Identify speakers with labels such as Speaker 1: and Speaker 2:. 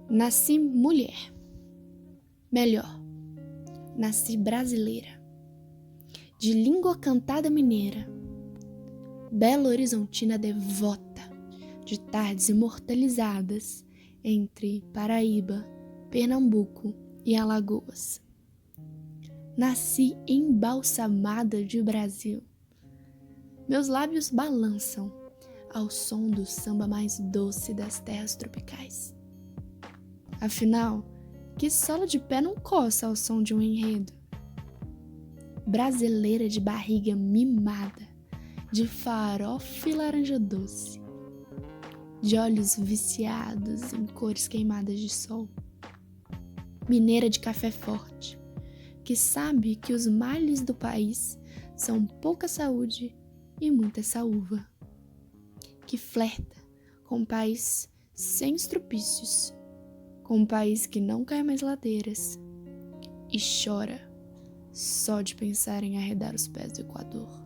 Speaker 1: Nasci mulher. Melhor, nasci brasileira. De língua cantada mineira. Belo Horizontina devota de tardes imortalizadas entre Paraíba, Pernambuco e Alagoas. Nasci embalsamada de Brasil. Meus lábios balançam ao som do samba mais doce das terras tropicais. Afinal, que sola de pé não coça ao som de um enredo? Brasileira de barriga mimada, de farofa e laranja doce, de olhos viciados em cores queimadas de sol. Mineira de café forte, que sabe que os males do país são pouca saúde e muita saúva. Que flerta com um país sem estrupícios, com um país que não cai mais ladeiras e chora só de pensar em arredar os pés do Equador.